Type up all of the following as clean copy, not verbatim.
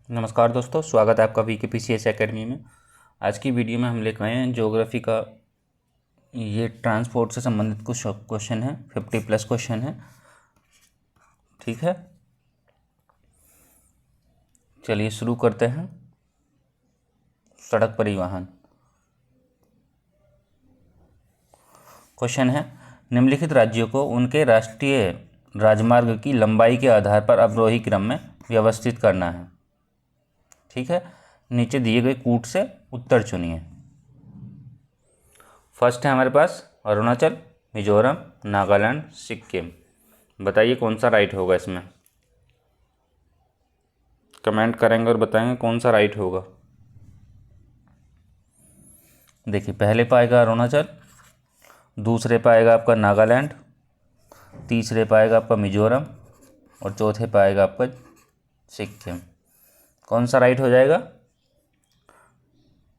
नमस्कार दोस्तों, स्वागत है आपका VKPCS एकेडमी में। आज की वीडियो में हम लेकर आए हैं ज्योग्राफी का ये ट्रांसपोर्ट से संबंधित कुछ क्वेश्चन है। 50+ क्वेश्चन है। ठीक है, चलिए शुरू करते हैं। सड़क परिवहन क्वेश्चन है, निम्नलिखित राज्यों को उनके राष्ट्रीय राजमार्ग की लंबाई के आधार पर अवरोही क्रम में व्यवस्थित करना है। ठीक है, नीचे दिए गए कूट से उत्तर चुनिए। फर्स्ट है हमारे पास अरुणाचल, मिजोरम, नागालैंड, सिक्किम। बताइए कौन सा राइट होगा इसमें। कमेंट करेंगे और बताएंगे कौन सा राइट होगा। देखिए, पहले पाएगा अरुणाचल, दूसरे पाएगा आपका नागालैंड, तीसरे पाएगा आपका मिजोरम और चौथे पाएगा आपका सिक्किम। कौन सा राइट हो जाएगा?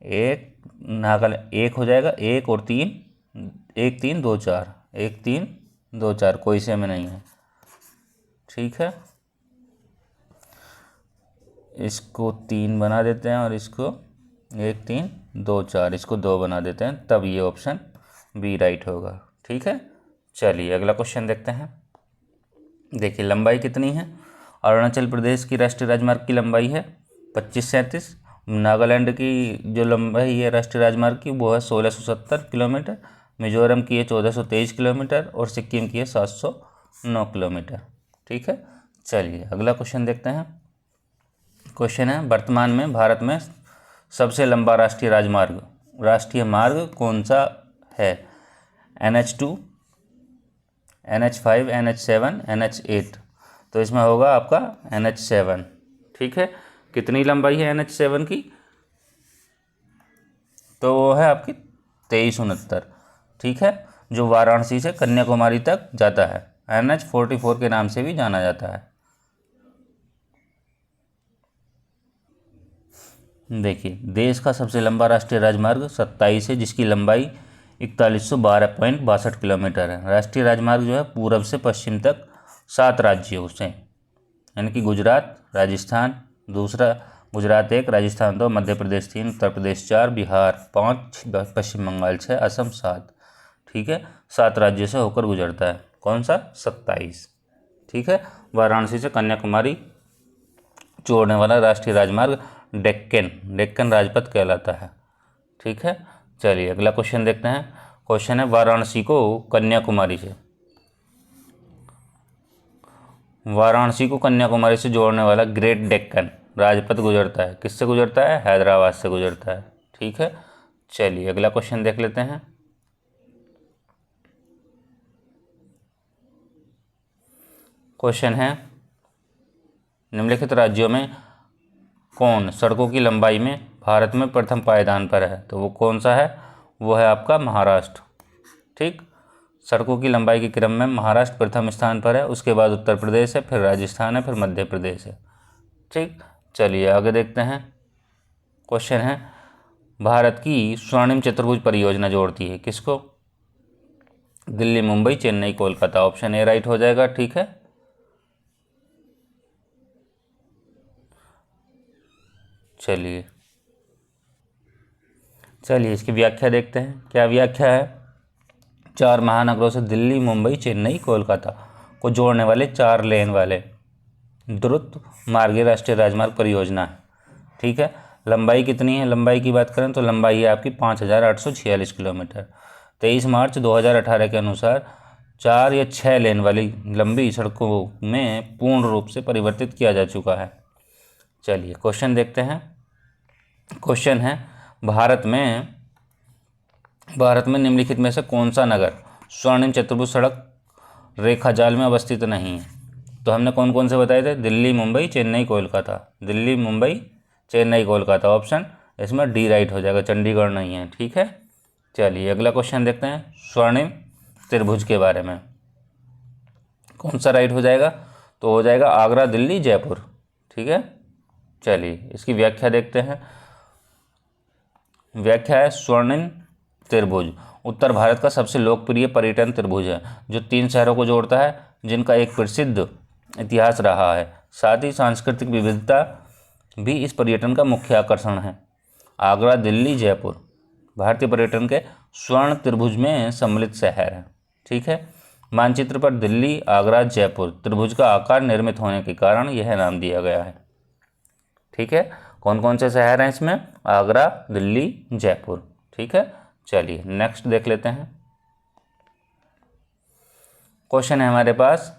एक हो जाएगा, 1 और 3, 1 3 2 4, 1 3 2 4, कोई से में नहीं है। ठीक है, इसको 3 बना देते हैं और इसको 1 3 2 4, इसको 2 बना देते हैं, तब ये ऑप्शन बी राइट होगा। ठीक है, चलिए अगला क्वेश्चन देखते हैं। देखिए, लंबाई कितनी है? अरुणाचल प्रदेश की राष्ट्रीय राजमार्ग की लंबाई है 2537। नागालैंड की जो लंबाई है राष्ट्रीय राजमार्ग की वो है 1670 किलोमीटर। मिजोरम की है 1423 किलोमीटर और सिक्किम की है 709 किलोमीटर। ठीक है, चलिए अगला क्वेश्चन देखते हैं। क्वेश्चन है, वर्तमान में भारत में सबसे लंबा राष्ट्रीय मार्ग कौन सा है? NH2, NH5, NH7, NH8। तो इसमें होगा आपका NH7। ठीक है, कितनी लंबाई है NH7 की? तो वो है आपकी 2369। ठीक है, जो वाराणसी से कन्याकुमारी तक जाता है। NH44 के नाम से भी जाना जाता है। देखिए, देश का सबसे लंबा राष्ट्रीय राजमार्ग 27 है, जिसकी लंबाई 4112.62 किलोमीटर है। राष्ट्रीय राजमार्ग जो है पूरब से पश्चिम तक 7 राज्यों से, यानी कि गुजरात, राजस्थान, दूसरा गुजरात 1, राजस्थान 2, मध्य प्रदेश 3, उत्तर प्रदेश 4, बिहार 5, पश्चिम बंगाल 6, असम 7। ठीक है, 7 राज्यों से होकर गुजरता है। कौन सा? 27। ठीक है, वाराणसी से कन्याकुमारी जोड़ने वाला राष्ट्रीय राजमार्ग डेक्कन राजपथ कहलाता है। ठीक है, चलिए अगला क्वेश्चन देखते हैं। क्वेश्चन है, वाराणसी को कन्याकुमारी से जोड़ने वाला ग्रेट डेक्कन राजपथ गुजरता है। किससे गुजरता है? हैदराबाद से गुजरता है। ठीक है, चलिए अगला क्वेश्चन देख लेते हैं। क्वेश्चन है, निम्नलिखित राज्यों में कौन सड़कों की लंबाई में भारत में प्रथम पायदान पर है? तो वो कौन सा है? वो है आपका महाराष्ट्र। ठीक, सड़कों की लंबाई के क्रम में महाराष्ट्र प्रथम स्थान पर है, उसके बाद उत्तर प्रदेश है, फिर राजस्थान है, फिर मध्य प्रदेश है। ठीक, चलिए आगे देखते हैं। क्वेश्चन है, भारत की स्वर्णिम चतुर्भुज परियोजना जोड़ती है किसको? Delhi, Mumbai, Chennai, Kolkata. Option A right हो जाएगा। ठीक है, चलिए इसकी व्याख्या देखते हैं। क्या व्याख्या है? 4 महानगरों से दिल्ली, मुंबई, चेन्नई, कोलकाता को जोड़ने वाले 4 लेन वाले द्रुत मार्गीय राष्ट्रीय राजमार्ग परियोजना है। ठीक है, लंबाई कितनी है? लंबाई की बात करें तो लंबाई है आपकी 5846 किलोमीटर। 23 मार्च 2018 के अनुसार 4 या 6 लेन वाली लंबी सड़कों में पूर्ण रूप से परिवर्तित किया जा चुका है। चलिए क्वेश्चन देखते हैं। क्वेश्चन है, भारत में निम्नलिखित में से कौन सा नगर स्वर्णिम चतुर्भुज सड़क रेखा जाल में अवस्थित नहीं है? तो हमने कौन कौन से बताए थे? दिल्ली, मुंबई, चेन्नई, कोलकाता। दिल्ली, मुंबई, चेन्नई, कोलकाता। ऑप्शन इसमें डी राइट हो जाएगा, चंडीगढ़ नहीं है। ठीक है, चलिए अगला क्वेश्चन देखते हैं। स्वर्णिम त्रिभुज के बारे में कौन सा राइट हो जाएगा? तो हो जाएगा आगरा, दिल्ली, जयपुर। ठीक है, चलिए इसकी व्याख्या देखते हैं। व्याख्या है, स्वर्णिम त्रिभुज उत्तर भारत का सबसे लोकप्रिय पर्यटन त्रिभुज है, जो 3 शहरों को जोड़ता है, जिनका एक प्रसिद्ध इतिहास रहा है। साथ ही सांस्कृतिक विविधता भी इस पर्यटन का मुख्य आकर्षण है। आगरा, दिल्ली, जयपुर भारतीय पर्यटन के स्वर्ण त्रिभुज में सम्मिलित शहर है। ठीक है, मानचित्र पर दिल्ली, आगरा, जयपुर त्रिभुज का आकार निर्मित होने के कारण यह नाम दिया गया है। ठीक है, कौन कौन से शहर हैं इसमें? आगरा, दिल्ली, जयपुर। ठीक है, चलिए नेक्स्ट देख लेते हैं। क्वेश्चन है हमारे पास,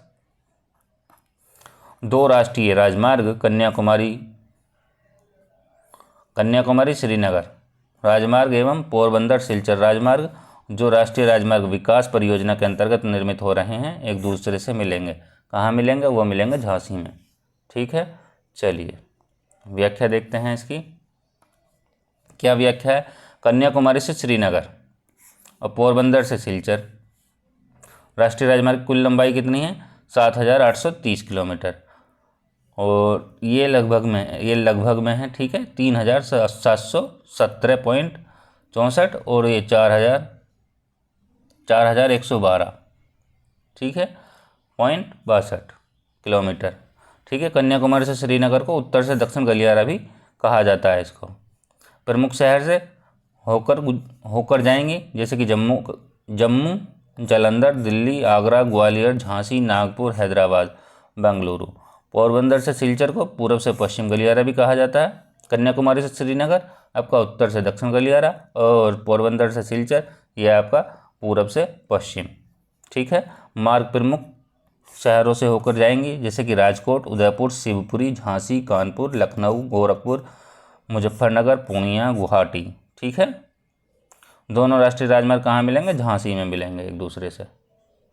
दो राष्ट्रीय राजमार्ग कन्याकुमारी श्रीनगर राजमार्ग एवं पोरबंदर सिलचर राजमार्ग जो राष्ट्रीय राजमार्ग विकास परियोजना के अंतर्गत निर्मित हो रहे हैं, एक दूसरे से मिलेंगे। कहाँ मिलेंगे? वो मिलेंगे झांसी में। ठीक है, चलिए व्याख्या देखते हैं इसकी। क्या व्याख्या है? कन्याकुमारी से श्रीनगर और पोरबंदर से सिलचर राष्ट्रीय राजमार्ग की कुल लंबाई कितनी है? 7,830 किलोमीटर, और ये लगभग में है। ठीक है, 3,717.64 और ये 4,112, ठीक है, .62 किलोमीटर। ठीक है, कन्याकुमारी से श्रीनगर को उत्तर से दक्षिण गलियारा भी कहा जाता है इसको। प्रमुख शहर से होकर जाएंगे, जैसे कि जम्मू, जालंधर, दिल्ली, आगरा, ग्वालियर, झांसी, नागपुर, हैदराबाद, बेंगलुरु। पोरबंदर से सिलचर को पूर्व से पश्चिम गलियारा भी कहा जाता है। कन्याकुमारी से श्रीनगर आपका उत्तर से दक्षिण गलियारा, और पोरबंदर से सिलचर यह आपका पूर्व से पश्चिम। ठीक है, मार्ग प्रमुख शहरों से होकर जाएंगी, जैसे कि राजकोट, उदयपुर, शिवपुरी, झांसी, कानपुर, लखनऊ, गोरखपुर, मुजफ्फरनगर, पूर्णिया, गुवाहाटी। ठीक है, दोनों राष्ट्रीय राजमार्ग कहाँ मिलेंगे? झांसी में मिलेंगे एक दूसरे से।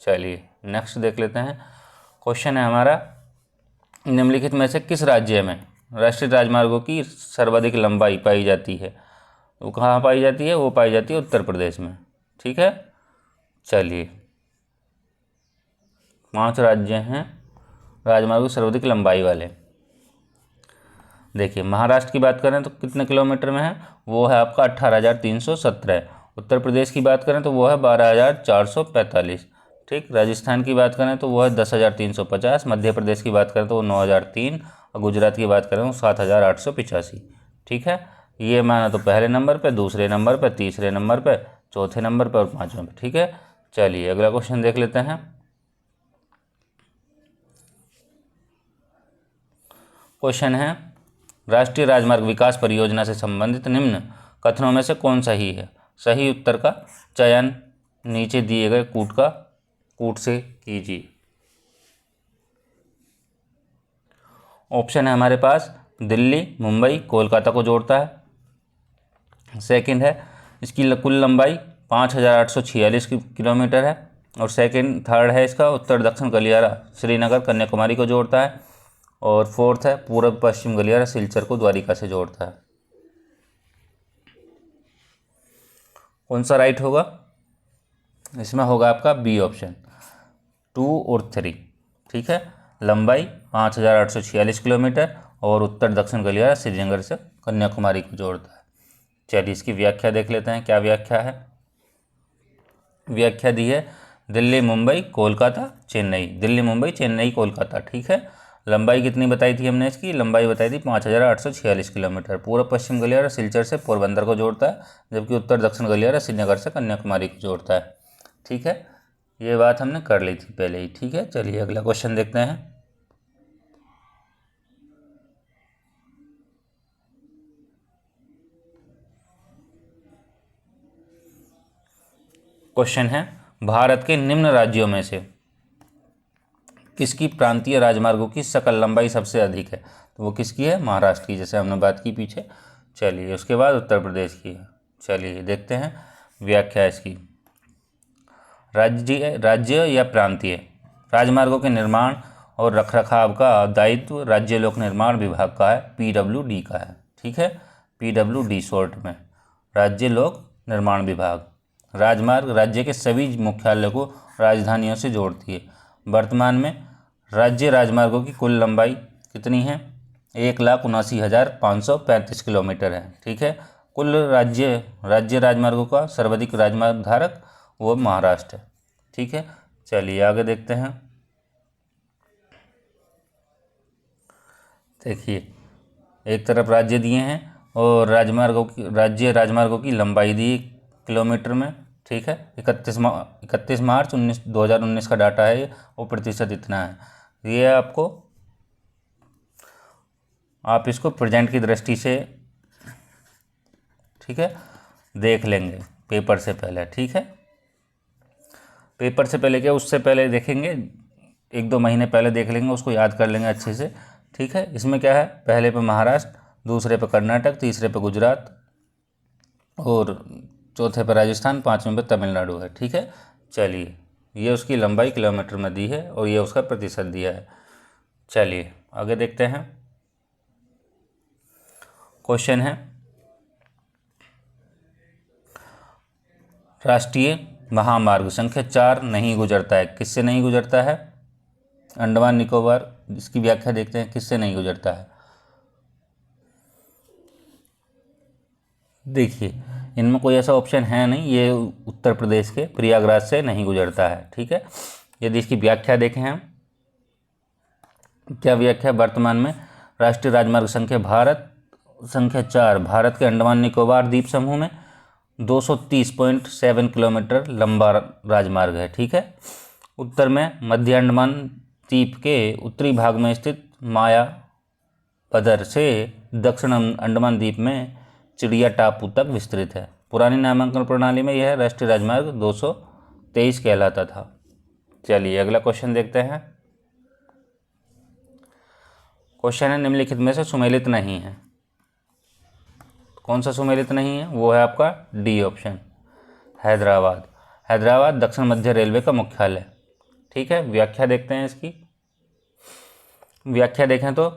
चलिए नेक्स्ट देख लेते हैं। क्वेश्चन है हमारा, निम्नलिखित में से किस राज्य में राष्ट्रीय राजमार्गों की सर्वाधिक लंबाई पाई जाती है? वो कहाँ पाई जाती है? वो पाई जाती है उत्तर प्रदेश में। ठीक है, चलिए 5 राज्य हैं राजमार्गों की सर्वाधिक लंबाई वाले। देखिए, महाराष्ट्र की बात करें तो कितने किलोमीटर में है? वो है आपका 18,317। उत्तर प्रदेश की बात करें तो वो है 12,445। ठीक, राजस्थान की बात करें तो वो है 10,350। मध्य प्रदेश की बात करें तो वो 9,003, और गुजरात की बात करें तो 7,885। ठीक है, ये माना तो पहले नंबर पे, दूसरे नंबर पे, तीसरे नंबर पे, चौथे नंबर पे और पाँचवें पे। ठीक है, चलिए अगला क्वेश्चन देख लेते हैं। क्वेश्चन है, राष्ट्रीय राजमार्ग विकास परियोजना से संबंधित निम्न कथनों में से कौन सही है? सही उत्तर का चयन नीचे दिए गए कूट से कीजिए। ऑप्शन है हमारे पास, दिल्ली, मुंबई, कोलकाता को जोड़ता है। सेकंड है, इसकी कुल लंबाई 5,846 किलोमीटर है। और थर्ड है इसका उत्तर दक्षिण गलियारा श्रीनगर कन्याकुमारी को जोड़ता है। और फोर्थ है, पूर्व पश्चिम गलियारा सिलचर को द्वारिका से जोड़ता है। कौन सा राइट होगा? इसमें होगा आपका बी ऑप्शन, 2 और 3। ठीक है, लंबाई 5,846 किलोमीटर और उत्तर दक्षिण गलियारा श्रीनगर से कन्याकुमारी को जोड़ता है। चलिए इसकी व्याख्या देख लेते हैं। क्या व्याख्या है? व्याख्या दी है, दिल्ली, मुंबई, कोलकाता, चेन्नई। दिल्ली, मुंबई, चेन्नई, कोलकाता। ठीक है, लंबाई कितनी बताई थी हमने? इसकी लंबाई बताई थी 5,846 किलोमीटर। पूर्व पश्चिम गलियारा सिलचर से पोरबंदर को जोड़ता है, जबकि उत्तर दक्षिण गलियारा श्रीनगर से कन्याकुमारी को जोड़ता है। ठीक है, ये बात हमने कर ली थी पहले ही। ठीक है, चलिए अगला क्वेश्चन देखते हैं। क्वेश्चन है, भारत के निम्न राज्यों में से किसकी प्रांतीय राजमार्गों की सकल लंबाई सबसे अधिक है? तो वो किसकी है? महाराष्ट्र की, जैसे हमने बात की पीछे। चलिए उसके बाद उत्तर प्रदेश की है। चलिए देखते हैं व्याख्या इसकी। राज्य या प्रांतीय राजमार्गों के निर्माण और रखरखाव का दायित्व राज्य लोक निर्माण विभाग का है, PWD का है। ठीक है, PWD शॉर्ट में, राज्य लोक निर्माण विभाग। राजमार्ग राज्य के सभी मुख्यालयों को राजधानियों से जोड़ती है। वर्तमान में राज्य राजमार्गों की कुल लंबाई कितनी है? 1,79,535 किलोमीटर है। ठीक है, कुल राज्य राजमार्गों का सर्वाधिक राजमार्ग धारक वो महाराष्ट्र है। ठीक है, चलिए आगे देखते हैं। देखिए एक तरफ राज्य दिए हैं और राज्य राजमार्गों की लंबाई दी किलोमीटर में, ठीक है। 31 मार्च 2019 का डाटा है ये, और प्रतिशत इतना है। ये आपको, आप इसको प्रेजेंट की दृष्टि से, ठीक है, देख लेंगे पेपर से पहले, ठीक है। पेपर से पहले क्या, उससे पहले देखेंगे, 1-2 महीने पहले देख लेंगे, उसको याद कर लेंगे अच्छे से, ठीक है। इसमें क्या है, पहले पे महाराष्ट्र, दूसरे पे कर्नाटक, तीसरे पे गुजरात और चौथे पे राजस्थान, 5वें पे तमिलनाडु है, ठीक है। चलिए, ये उसकी लंबाई किलोमीटर में दी है और ये उसका प्रतिशत दिया है। चलिए आगे देखते हैं। क्वेश्चन है, राष्ट्रीय महामार्ग संख्या 4 नहीं गुजरता है, किससे नहीं गुजरता है? अंडमान निकोबार। इसकी व्याख्या देखते हैं, किससे नहीं गुजरता है। देखिए, इनमें कोई ऐसा ऑप्शन है नहीं, ये उत्तर प्रदेश के प्रयागराज से नहीं गुजरता है, ठीक है। यदि इसकी व्याख्या देखें हम, क्या व्याख्या, वर्तमान में राष्ट्रीय राजमार्ग संख्या 4 भारत के अंडमान निकोबार द्वीप समूह में 230.7 किलोमीटर लंबा राजमार्ग है, ठीक है। उत्तर में मध्य अंडमान द्वीप के उत्तरी भाग में स्थित मायाबदर से दक्षिण अंडमान द्वीप में चिड़िया टापू तक विस्तृत है। पुरानी नामांकन प्रणाली में यह राष्ट्रीय राजमार्ग 223 कहलाता था। चलिए अगला क्वेश्चन देखते हैं। क्वेश्चन है, निम्नलिखित में से सुमेलित नहीं है। कौन सा सुमेलित नहीं है? वो है आपका डी ऑप्शन, हैदराबाद। हैदराबाद दक्षिण मध्य रेलवे का मुख्यालय, ठीक है। व्याख्या देखते हैं इसकी। व्याख्या देखें तो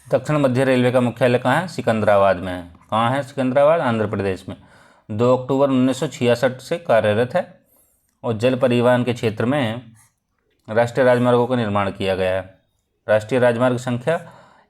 दक्षिण मध्य रेलवे का मुख्यालय कहाँ है? सिकंदराबाद में है। कहाँ है सिकंदराबाद? आंध्र प्रदेश में। 2 अक्टूबर 1966 से कार्यरत है और जल परिवहन के क्षेत्र में राष्ट्रीय राजमार्गों का निर्माण किया गया है। राष्ट्रीय राजमार्ग संख्या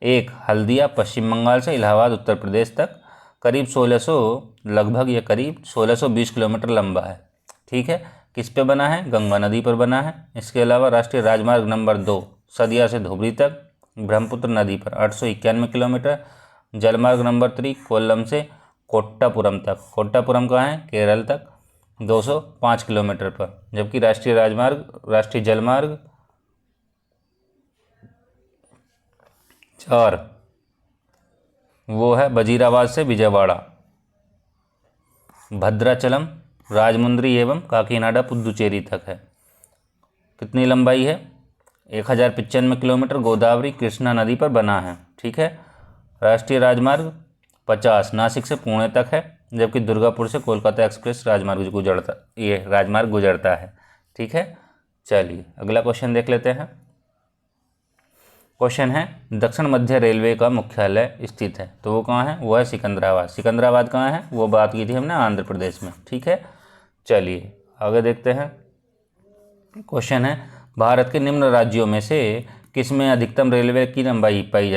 1 हल्दिया पश्चिम बंगाल से इलाहाबाद उत्तर प्रदेश तक करीब 1620 किलोमीटर लंबा है, ठीक है। किस पे बना है? गंगा नदी पर बना है। इसके अलावा राष्ट्रीय राजमार्ग नंबर 2 सदिया से धुबरी तक ब्रह्मपुत्र नदी पर 891 किलोमीटर। जलमार्ग नंबर 3 कोल्लम से कोट्टापुरम तक, कोट्टापुरम कहाँ है? केरल तक, 205 किलोमीटर पर। जबकि राष्ट्रीय जलमार्ग 4 वो है वजीराबाद से विजयवाड़ा, भद्राचलम, राजमुंद्री एवं काकीनाडा पुदुचेरी तक है। कितनी लंबाई है? 1095 किलोमीटर गोदावरी कृष्णा नदी पर बना है, ठीक है। राष्ट्रीय राजमार्ग 50 नासिक से पुणे तक है, जबकि दुर्गापुर से कोलकाता एक्सप्रेस राजमार्ग गुजरता है, ठीक है। चलिए अगला क्वेश्चन देख लेते हैं। क्वेश्चन है, दक्षिण मध्य रेलवे का मुख्यालय स्थित है, तो वो कहाँ है? वो है सिकंदराबाद। सिकंदराबाद कहाँ है? वो बात की थी हमने, आंध्र प्रदेश में, ठीक है। चलिए आगे देखते हैं। क्वेश्चन है, भारत के निम्न राज्यों में से किसमें अधिकतम रेलवे की लंबाई पाई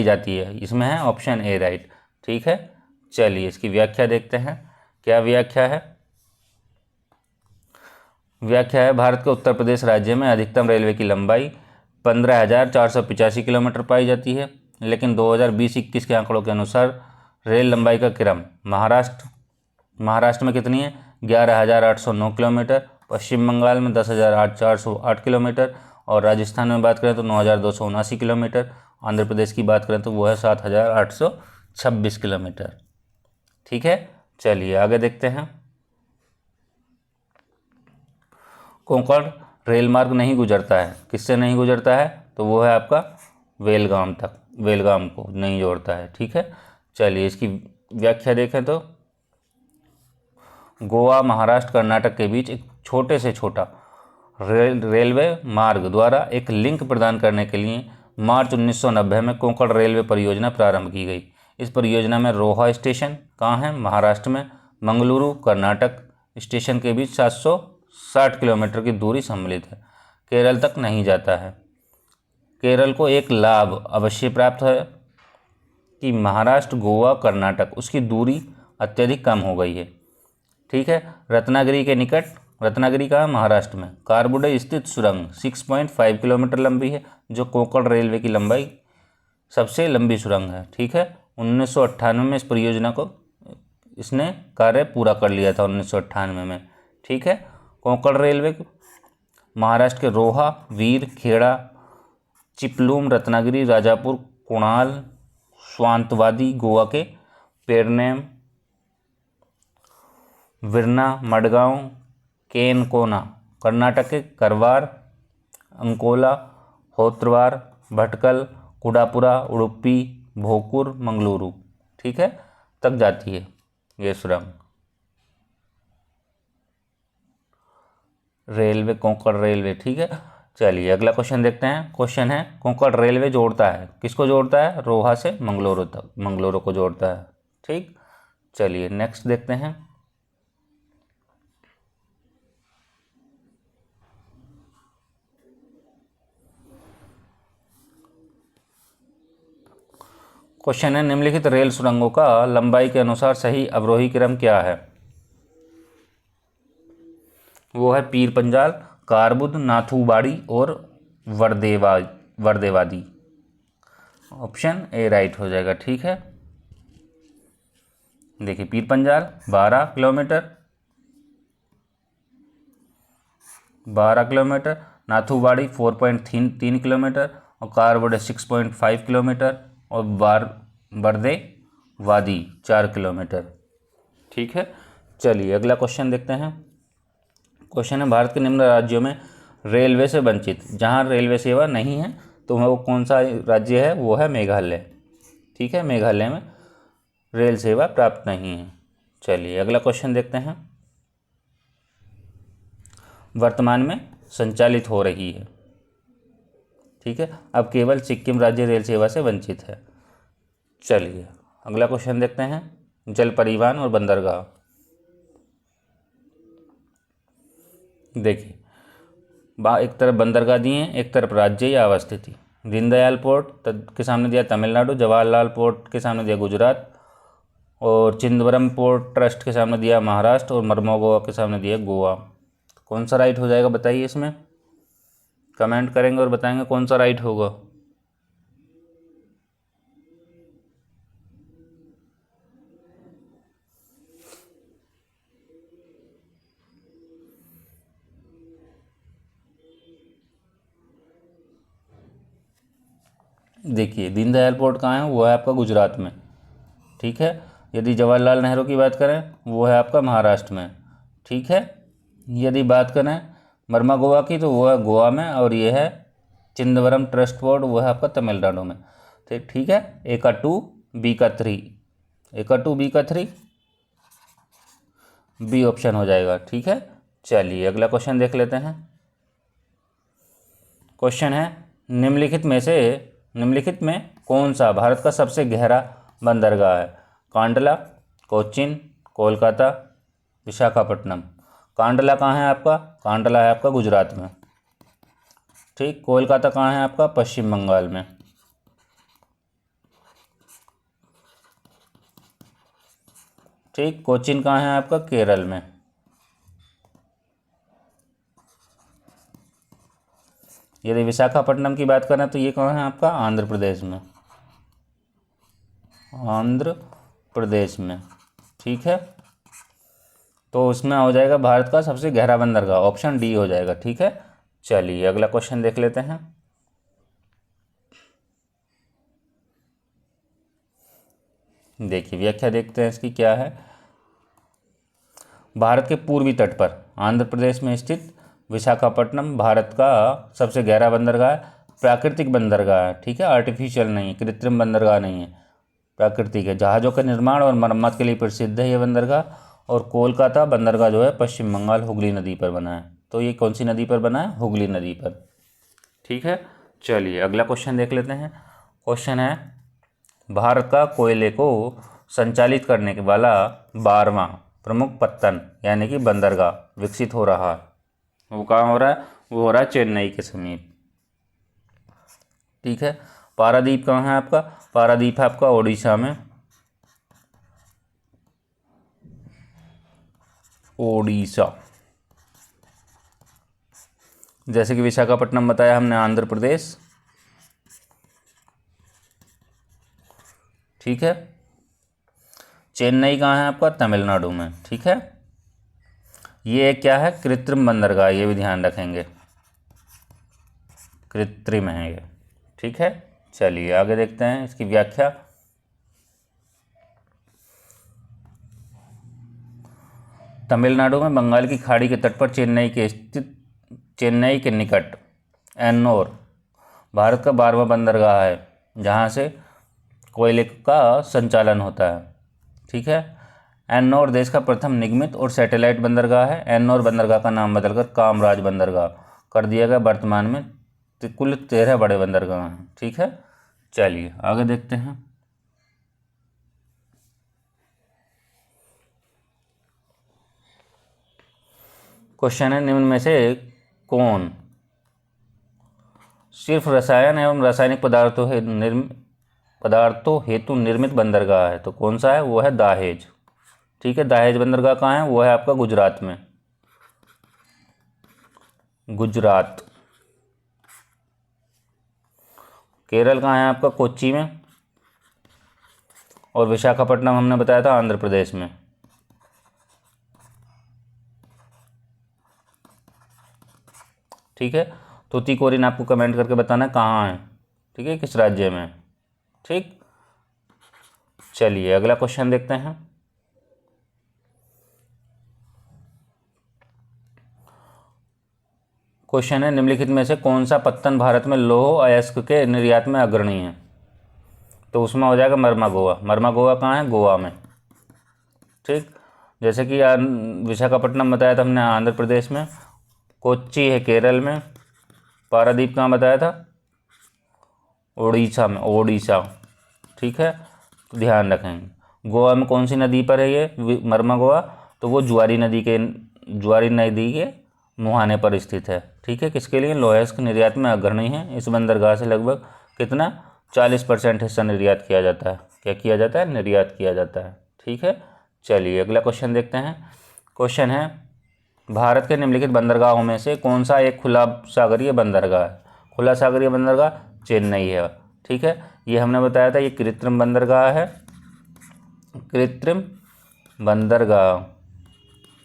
जाती है? इसमें है ऑप्शन ए राइट, ठीक है। चलिए इसकी व्याख्या देखते हैं। क्या व्याख्या है? व्याख्या है, भारत के उत्तर प्रदेश राज्य में अधिकतम रेलवे की लंबाई 15,485 किलोमीटर पाई जाती है, लेकिन 2020-21 के आंकड़ों के अनुसार रेल लंबाई का क्रम महाराष्ट्र में कितनी है? 11,809 किलोमीटर, पश्चिम बंगाल में 10,408 किलोमीटर और राजस्थान में बात करें तो 9,279 किलोमीटर। आंध्र प्रदेश की बात करें तो वो है 7,826 किलोमीटर, ठीक है। चलिए आगे देखते हैं। कोंकण रेल मार्ग नहीं गुजरता है, किससे नहीं गुजरता है? तो वो है आपका बेलगाम तक, बेलगाम को नहीं जोड़ता है, ठीक है। चलिए इसकी व्याख्या देखें तो गोवा महाराष्ट्र कर्नाटक के बीच एक छोटे से छोटा रेलवे मार्ग द्वारा एक लिंक प्रदान करने के लिए मार्च 1990 में कोंकण रेलवे परियोजना प्रारंभ की गई। इस परियोजना में रोहा स्टेशन कहाँ है? महाराष्ट्र में, मंगलुरु कर्नाटक स्टेशन के बीच 760 किलोमीटर की दूरी सम्मिलित है। केरल तक नहीं जाता है। केरल को एक लाभ अवश्य प्राप्त है कि महाराष्ट्र गोवा कर्नाटक उसकी दूरी अत्यधिक कम हो गई है, ठीक है। रत्नागिरी के निकट रत्नागिरी का है महाराष्ट्र में। कारबुडे स्थित सुरंग 6.5 किलोमीटर लंबी है, जो कोंकण रेलवे की लंबाई सबसे लंबी सुरंग है। ठीक है, 1998 में इस परियोजना को इसने कार्य पूरा कर लिया था 1998 में। ठीक है, कोंकण रेलवे महाराष्ट्र के रोहा, वीर, खेड़ा, चिपलून, रत्नागिरी, राजापुर, कुणाल, स्वांतवादी गोवा के, पेरनेम, विरना, मडगांव, केनकोना कर्नाटक के, करवार, अंकोला, होत्रवार, भटकल, कुडापुरा, उडुपी, भोकुर, मंगलुरु, ठीक है, तक जाती है ये सुरंग। Railway, Konkan railway. ठीक है, चलिए अगला क्वेश्चन देखते हैं। क्वेश्चन है, कोंकण रेलवे जोड़ता है, किसको जोड़ता है? रोहा से मंगलुरु तक, मंगलुरु को जोड़ता है। ठीक, चलिए नेक्स्ट देखते हैं। क्वेश्चन है, निम्नलिखित रेल सुरंगों का लंबाई के अनुसार सही अवरोही क्रम क्या है? वो है पीर पंजाल, कारबुद, नाथूबाड़ी और वर्देवादी। ऑप्शन ए राइट हो जाएगा। ठीक है, देखिए Pir Panjal 12 kilometre, 12 kilometre, नाथूबाड़ी 4.3 kilometre और कारबुड 6.5 किलोमीटर और वर्देवादी 4 किलोमीटर। ठीक है, चलिए अगला क्वेश्चन देखते हैं। क्वेश्चन है, भारत के निम्न राज्यों में रेलवे से वंचित, जहां रेलवे सेवा नहीं है तो वो कौन सा राज्य है? वो है मेघालय। ठीक है, मेघालय में रेल सेवा प्राप्त नहीं है। चलिए अगला क्वेश्चन देखते हैं। वर्तमान में संचालित हो रही है। ठीक है, अब केवल सिक्किम राज्य रेल सेवा से वंचित है। चलिए अगला क्वेश्चन देखते हैं। जल परिवहन और बंदरगाह। देखिए एक तरफ बंदरगाह दिए हैं, एक तरफ राज्य या अवस्थिति। दीनदयाल पोर्ट के सामने दिया तमिलनाडु, जवाहरलाल पोर्ट के सामने दिया गुजरात और चिदम्बरम पोर्ट ट्रस्ट के सामने दिया महाराष्ट्र और मर्मोगोवा के सामने दिया गोवा। कौन सा राइट हो जाएगा बताइए? इसमें कमेंट करेंगे और बताएंगे कौन सा राइट होगा। देखिए दीनदयाल पोर्ट कहाँ है? वो है आपका गुजरात में। ठीक है, यदि जवाहरलाल नेहरू की बात करें वो है आपका महाराष्ट्र में। ठीक है, यदि बात करें मर्मा गोवा की तो वो है गोवा में और ये है चिदम्बरम ट्रस्ट बोर्ड, वो है आपका तमिलनाडु में। ठीक है, ए का 2 बी का 3, ए का 2 बी का 3 बी ऑप्शन हो जाएगा। ठीक है, चलिए अगला क्वेश्चन देख लेते हैं। क्वेश्चन है, निम्नलिखित में कौन सा भारत का सबसे गहरा बंदरगाह है? कांडला, कोच्चिन, कोलकाता, विशाखापट्टनम। कांडला कहाँ है आपका? कांडला है आपका गुजरात में। ठीक, कोलकाता कहाँ है आपका? पश्चिम बंगाल में। ठीक, कोच्चिन कहाँ है आपका? केरल में। यदि विशाखापट्टनम की बात करें तो ये कहाँ है आपका? आंध्र प्रदेश में, आंध्र प्रदेश में। ठीक है, तो उसमें हो जाएगा भारत का सबसे गहरा बंदरगाह, ऑप्शन डी हो जाएगा। ठीक है, चलिए अगला क्वेश्चन देख लेते हैं। देखिए व्याख्या देखते हैं इसकी क्या है। भारत के पूर्वी तट पर आंध्र प्रदेश में स्थित विशाखापट्टनम भारत का सबसे गहरा बंदरगाह, प्राकृतिक बंदरगाह है। ठीक है, आर्टिफिशियल नहीं, कृत्रिम बंदरगाह नहीं है, प्राकृतिक है। जहाज़ों के निर्माण और मरम्मत के लिए प्रसिद्ध है ये बंदरगाह। और कोलकाता बंदरगाह जो है पश्चिम बंगाल हुगली नदी पर बना है। तो ये कौन सी नदी पर बना है? हुगली नदी पर। ठीक है, चलिए अगला क्वेश्चन देख लेते हैं। क्वेश्चन है, भारत का कोयले को संचालित करने वाला 12वां प्रमुख पत्तन यानी कि बंदरगाह विकसित हो रहा है, वो कहाँ हो रहा है? वो हो रहा है चेन्नई के समीप। ठीक है, पारादीप कहाँ है आपका? पारादीप है आपका ओडिशा में, ओडिशा। जैसे कि विशाखापट्टनम बताया हमने, आंध्र प्रदेश, ठीक है। चेन्नई कहाँ है आपका? तमिलनाडु में, ठीक है। ये क्या है? कृत्रिम बंदरगाह, ये भी ध्यान रखेंगे, कृत्रिम है ये, ठीक है। चलिए आगे देखते हैं इसकी व्याख्या। तमिलनाडु में बंगाल की खाड़ी के तट पर चेन्नई के निकट एन्नोर भारत का 12वां बंदरगाह है, जहाँ से कोयले का संचालन होता है, ठीक है। एन्नोर देश का प्रथम निगमित और सैटेलाइट बंदरगाह है। एन्नोर बंदरगाह का नाम बदलकर कामराज बंदरगाह कर दिया गया। वर्तमान में कुल 13 बड़े बंदरगाह हैं, ठीक है। चलिए आगे देखते हैं। क्वेश्चन है, निम्न में से कौन सिर्फ रसायन एवं रासायनिक पदार्थों हेतु निर्मित बंदरगाह है? तो कौन सा है? वो है दाहेज, ठीक है। दाहेज बंदरगाह कहाँ है? वो है आपका गुजरात में, गुजरात। केरल कहाँ है आपका? कोच्चि में। और विशाखापट्टनम हमने बताया था आंध्र प्रदेश में, ठीक है। तूतीकोरिन आपको कमेंट करके बताना कहाँ है, ठीक है, किस राज्य में, ठीक। चलिए अगला क्वेश्चन देखते हैं। क्वेश्चन है, निम्नलिखित में से कौन सा पत्तन भारत में लौह अयस्क के निर्यात में अग्रणी है? तो उसमें हो जाएगा मर्मागोवा। मर्मागोवा कहाँ है? गोवा में, ठीक। जैसे कि विशाखापट्टनम बताया था हमने आंध्र प्रदेश में, कोच्चि है केरल में, पारादीप कहाँ बताया था? उड़ीसा में, ओडिशा, ठीक है। तो ध्यान रखेंगे। गोवा में कौन सी नदी पर है ये मर्मागोवा? तो वो ज्वारी नदी के मुहाने पर स्थित है, ठीक है। किसके लिए? लोह अयस्क निर्यात में अग्रणी है। इस बंदरगाह से लगभग कितना 40% हिस्सा निर्यात किया जाता है। क्या किया जाता है? निर्यात किया जाता है, ठीक है। चलिए अगला क्वेश्चन देखते हैं। क्वेश्चन है, भारत के निम्नलिखित बंदरगाहों में से कौन सा एक खुला सागरीय बंदरगाह है? खुला सागरीय बंदरगाह चेन्नई है, ठीक है। ये हमने बताया था, ये कृत्रिम बंदरगाह है, कृत्रिम बंदरगाह,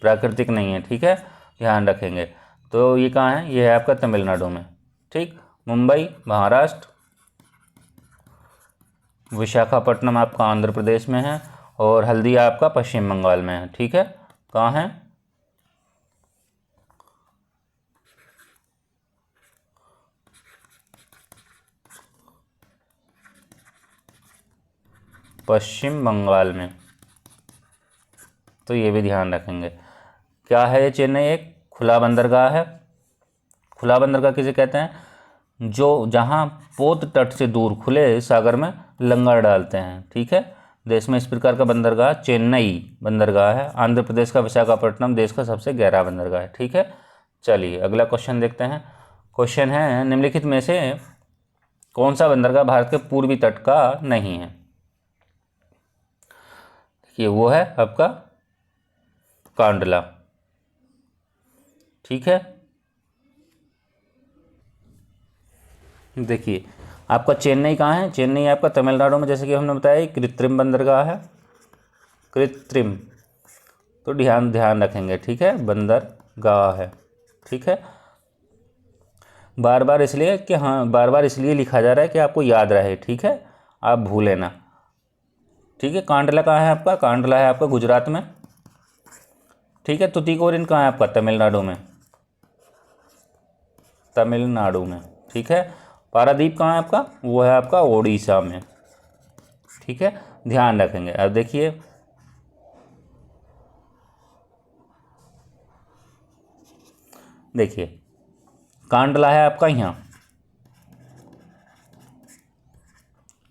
प्राकृतिक नहीं है, ठीक है, ध्यान रखेंगे। तो ये कहाँ है? ये है आपका तमिलनाडु में, ठीक। मुंबई महाराष्ट्र, विशाखापट्टनम आपका आंध्र प्रदेश में है, और हल्दिया आपका पश्चिम बंगाल में है, ठीक है। कहाँ है? पश्चिम बंगाल में। तो ये भी ध्यान रखेंगे। क्या है ये? चेन्नई एक खुला बंदरगाह है। खुला बंदरगाह किसे कहते हैं? जो जहाँ पोत तट से दूर खुले सागर में लंगर डालते हैं, ठीक है। देश में इस प्रकार का बंदरगाह चेन्नई बंदरगाह है। आंध्र प्रदेश का विशाखापट्टनम देश का सबसे गहरा बंदरगाह है, ठीक है। चलिए अगला क्वेश्चन देखते हैं। क्वेश्चन है, निम्नलिखित में से कौन सा बंदरगाह भारत के पूर्वी तट का नहीं है? देखिए वो है आपका कांडला, ठीक है। देखिए आपका चेन्नई कहाँ है? चेन्नई आपका तमिलनाडु में, जैसे कि हमने बताया कृत्रिम बंदरगाह है, कृत्रिम। तो ध्यान रखेंगे, ठीक है, बंदरगाह है, ठीक है। बार बार इसलिए लिखा जा रहा है कि आपको याद रहे, ठीक है, आप भूलें ना, ठीक है। कांडला कहाँ है आपका? कांडला है आपका गुजरात में, ठीक है। तुतीकोरिन कहाँ है आपका? तमिलनाडु में, ठीक है। पारादीप कहाँ है आपका? वो है आपका ओडिशा में, ठीक है, ध्यान रखेंगे। अब देखिए कांडला है आपका यहाँ,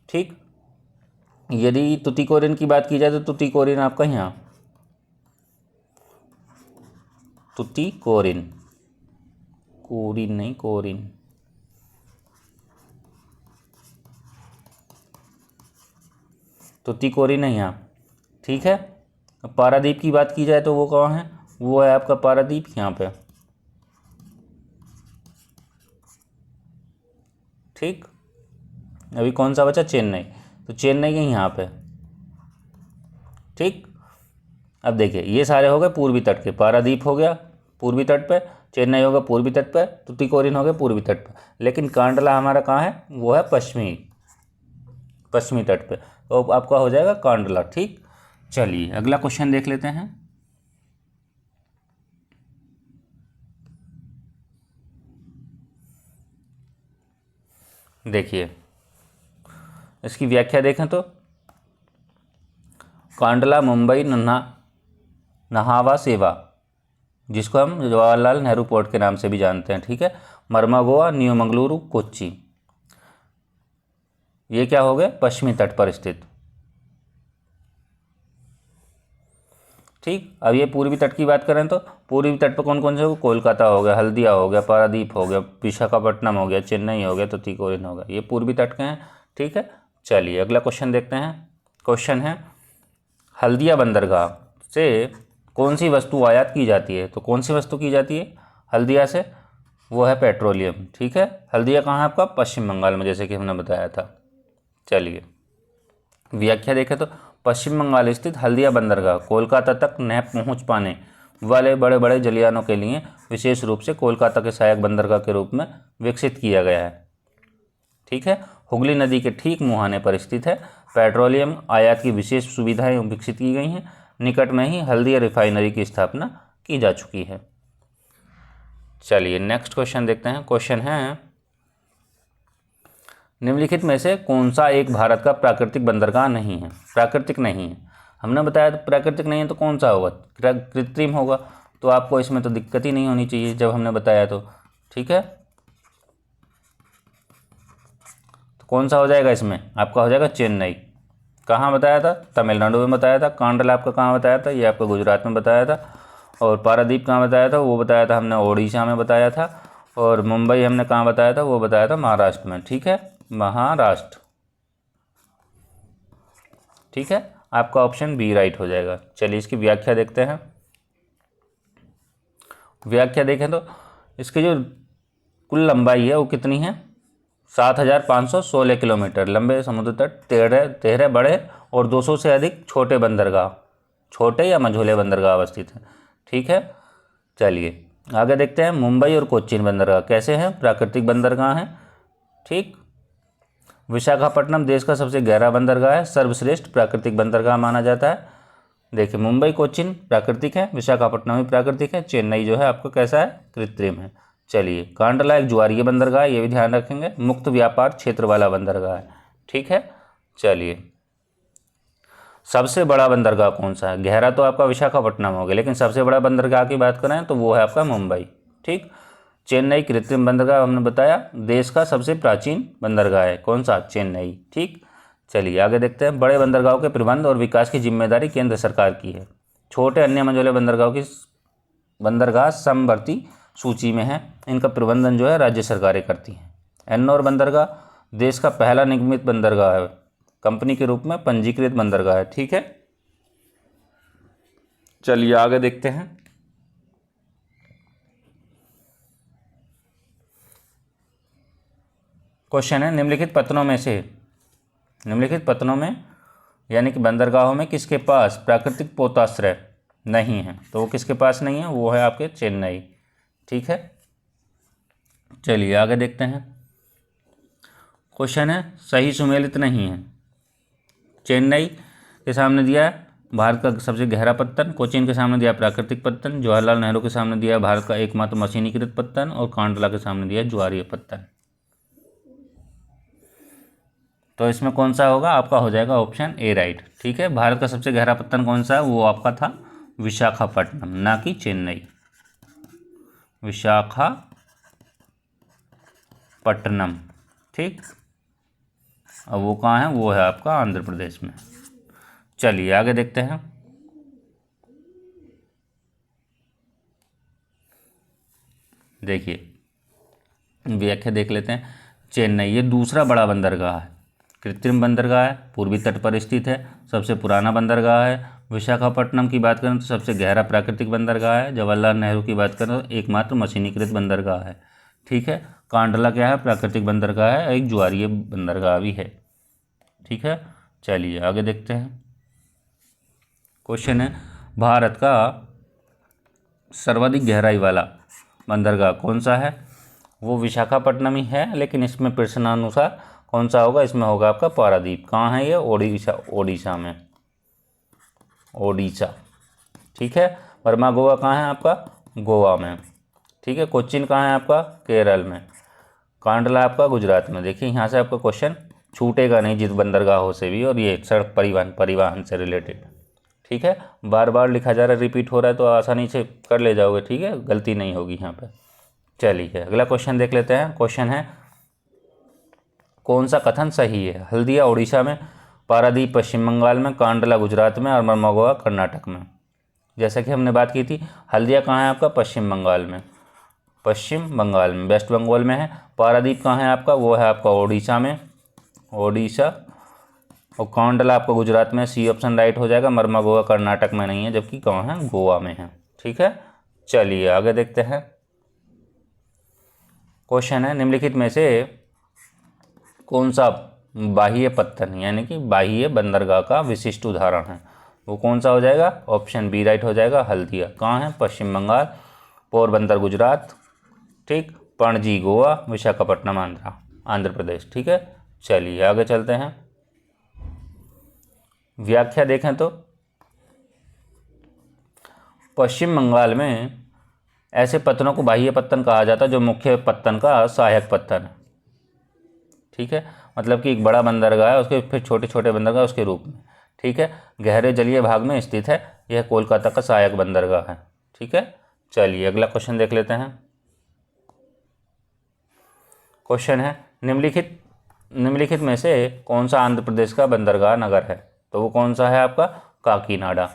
ठीक। यदि तुतीकोरिन की बात की जाए तो तुतीकोरिन आपका यहाँ, तुतीकोरिन, कोरिन नहीं, कोरिन, तुतीकोरिन है यहाँ, ठीक है। पारादीप की बात की जाए तो वो कहाँ है? वो है आपका पारादीप यहाँ पे, ठीक, अभी कौन सा बचा, चेन्नई, तो चेन्नई के यहाँ पे, ठीक। अब देखिए ये सारे हो गए पूर्वी तट के, पारादीप हो गया पूर्वी तट पे, चेन्नई हो गया पूर्वी तट पे, तुतिकोरिन हो गया पूर्वी तट पे, लेकिन कांडला हमारा कहाँ है, वो है पश्चिमी तट पे, तो आपका हो जाएगा कांडला, ठीक। चलिए अगला क्वेश्चन देख लेते हैं। देखिए इसकी व्याख्या देखें तो, कांडला मुंबई नहावा सेवा, जिसको हम जवाहरलाल नेहरू पोर्ट के नाम से भी जानते हैं, ठीक है, मर्मागोआ, न्यू मंगलुरु, कोच्चि, ये क्या हो गए, पश्चिमी तट पर स्थित, ठीक। अब ये पूर्वी तट की बात करें तो पूर्वी तट पर कौन कौन से हो, कोलकाता हो गया, हल्दिया हो गया, पारादीप हो गया, विशाखापट्टनम हो गया, चेन्नई हो गया, तुतीकोरिन हो गया, ये पूर्वी तट के हैं, ठीक है। चलिए अगला क्वेश्चन देखते हैं। क्वेश्चन है, हल्दिया बंदरगाह से कौन सी वस्तु आयात की जाती है, तो कौन सी वस्तु की जाती है हल्दिया से, वो है पेट्रोलियम, ठीक है। हल्दिया कहाँ है आपका, पश्चिम बंगाल में, जैसे कि हमने बताया था। चलिए व्याख्या देखें तो, पश्चिम बंगाल स्थित हल्दिया बंदरगाह कोलकाता तक न पहुंच पाने वाले बड़े बड़े जलयानों के लिए विशेष रूप से कोलकाता के सहायक बंदरगाह के रूप में विकसित किया गया है, ठीक है। हुगली नदी के ठीक मुहाने पर स्थित है। पेट्रोलियम आयात की विशेष सुविधाएं विकसित की गई हैं। निकट में ही हल्दिया रिफाइनरी की स्थापना की जा चुकी है। चलिए नेक्स्ट क्वेश्चन देखते हैं। क्वेश्चन है, निम्नलिखित में से कौन सा एक भारत का प्राकृतिक बंदरगाह नहीं है, प्राकृतिक नहीं है, हमने बताया तो प्राकृतिक नहीं है तो कौन सा होगा, कृत्रिम होगा, तो आपको इसमें तो दिक्कत ही नहीं होनी चाहिए जब हमने बताया तो, ठीक है। तो कौन सा हो जाएगा इसमें, आपका हो जाएगा चेन्नई। कहाँ बताया था, तमिलनाडु में बताया था। कांडला आपका कहाँ बताया था, ये आपका गुजरात में बताया था। और पारादीप कहाँ बताया था, वो बताया था हमने ओडिशा में बताया था। और मुंबई हमने कहाँ बताया था, वो बताया था महाराष्ट्र में, ठीक है, महाराष्ट्र, ठीक है। आपका ऑप्शन बी राइट हो जाएगा। चलिए इसकी व्याख्या देखते हैं। व्याख्या देखें तो इसकी जो कुल लंबाई है वो कितनी है, 7,516 किलोमीटर लंबे समुद्र तट, 13 बड़े और 200 से अधिक छोटे बंदरगाह, छोटे या मझोले बंदरगाह अवस्थित हैं, ठीक है। चलिए आगे देखते हैं। मुंबई और कोच्चि बंदरगाह कैसे हैं, प्राकृतिक बंदरगाह हैं, ठीक। विशाखापट्टनम देश का सबसे गहरा बंदरगाह है, सर्वश्रेष्ठ प्राकृतिक बंदरगाह माना जाता है। देखिए मुंबई कोच्चिन प्राकृतिक है, विशाखापट्टनम भी प्राकृतिक है, चेन्नई जो है आपका कैसा है, कृत्रिम है। चलिए कांडला एक ज्वारीय बंदरगाह है, ये भी ध्यान रखेंगे, मुक्त व्यापार क्षेत्र वाला बंदरगाह है, ठीक है। चलिए सबसे बड़ा बंदरगाह कौन सा है, गहरा तो आपका विशाखापट्टनम हो गया, लेकिन सबसे बड़ा बंदरगाह की बात करें तो वो है आपका मुंबई, ठीक। चेन्नई कृत्रिम बंदरगाह हमने बताया, देश का सबसे प्राचीन बंदरगाह है, कौन सा, चेन्नई, ठीक। चलिए आगे देखते हैं। बड़े बंदरगाहों के प्रबंध और विकास की जिम्मेदारी केंद्र सरकार की है। छोटे अन्य मझोले बंदरगाहों की बंदरगाह समवर्ती सूची में है, इनका प्रबंधन जो है राज्य सरकारें करती हैं। एन्नौर बंदरगाह देश का पहला निगमित बंदरगाह है, कंपनी के रूप में पंजीकृत बंदरगाह है, ठीक है। चलिए आगे देखते हैं। क्वेश्चन है, निम्नलिखित पत्तनों में यानी कि बंदरगाहों में किसके पास प्राकृतिक पोताश्रय नहीं है, तो वो किसके पास नहीं है, वो है आपके चेन्नई, ठीक है। चलिए आगे देखते हैं। क्वेश्चन है, सही सुमेलित नहीं है। चेन्नई के सामने दिया है भारत का सबसे गहरा पत्तन, कोचीन के सामने दिया प्राकृतिक पत्तन, जवाहरलाल नेहरू के सामने दिया भारत का एकमात्र मशीनीकृत पत्तन, और कांडला के सामने दिया ज्वारीय पत्तन। तो इसमें कौन सा होगा, आपका हो जाएगा ऑप्शन ए राइट, ठीक है। भारत का सबसे गहरा पत्तन कौन सा है, वो आपका था विशाखापट्टनम, ना कि चेन्नई, विशाखापट्टनम, ठीक। अब वो कहाँ है, वो है आपका आंध्र प्रदेश में। चलिए आगे देखते हैं। देखिए व्याख्या देख लेते हैं। चेन्नई ये दूसरा बड़ा बंदरगाह है, कृत्रिम बंदरगाह है, पूर्वी तट पर स्थित है, सबसे पुराना बंदरगाह है। विशाखापट्टनम की बात करें तो सबसे गहरा प्राकृतिक बंदरगाह है। जवाहरलाल नेहरू की बात करें तो एकमात्र मशीनीकृत बंदरगाह है, ठीक है। कांडला क्या है, प्राकृतिक बंदरगाह है, एक ज्वारीय बंदरगाह भी है। ठीक है, चलिए आगे देखते हैं। क्वेश्चन है, भारत का सर्वाधिक गहराई वाला बंदरगाह कौन सा है? वो विशाखापट्टनम ही है, लेकिन इसमें प्रश्नानुसार कौन सा होगा? इसमें होगा आपका पारादीप। कहाँ है ये? ओडिशा में, ओडिशा। ठीक है, वर्मा गोवा कहाँ है आपका? गोवा में। ठीक है, कोच्चिन कहाँ है आपका? केरल में। कांडला आपका गुजरात में। देखिए यहाँ से आपका क्वेश्चन छूटेगा नहीं जिस बंदरगाहों से भी, और ये सड़क परिवहन से रिलेटेड। ठीक है, बार बार लिखा जा रहा है, रिपीट हो रहा है, तो आसानी से कर ले जाओगे। ठीक है, गलती नहीं होगी यहाँ पे। चलिए अगला क्वेश्चन देख लेते हैं। क्वेश्चन है, कौन सा कथन सही है? हल्दिया उड़ीसा में, पारादीप पश्चिम बंगाल में, कांडला गुजरात में और मरमगोवा कर्नाटक में। जैसा कि हमने बात की थी, हल्दिया कहाँ है आपका? पश्चिम बंगाल में, पश्चिम बंगाल में, वेस्ट बंगाल में है। पारादीप कहाँ है आपका? वो है आपका ओडिशा में, ओडिशा। और कांडला आपका गुजरात में, सी ऑप्शन राइट हो जाएगा। मरमगोवा कर्नाटक में नहीं है, जबकि कहाँ है? गोवा में है। ठीक है, चलिए आगे देखते हैं। क्वेश्चन है, निम्नलिखित में से कौन सा बाह्य पत्तन यानी कि बाह्य बंदरगाह का विशिष्ट उदाहरण है? वो कौन सा हो जाएगा? ऑप्शन बी राइट हो जाएगा, हल्दिया। कहाँ है? पश्चिम बंगाल। पोरबंदर गुजरात, ठीक, पणजी गोवा, विशाखापट्टनम आंध्र प्रदेश। ठीक है, चलिए आगे चलते हैं। व्याख्या देखें तो, पश्चिम बंगाल में ऐसे पत्तनों को बाह्य पत्तन कहा जाता है जो मुख्य पत्तन का सहायक पत्तन है। ठीक है, मतलब कि एक बड़ा बंदरगाह है, उसके फिर छोटे छोटे बंदरगाह उसके रूप में। ठीक है, गहरे जलीय भाग में स्थित है, यह कोलकाता का सहायक बंदरगाह है। ठीक है, चलिए अगला क्वेश्चन देख लेते हैं। क्वेश्चन है, निम्नलिखित में से कौन सा आंध्र प्रदेश का बंदरगाह नगर है? तो वो कौन सा है आपका? काकीनाडा।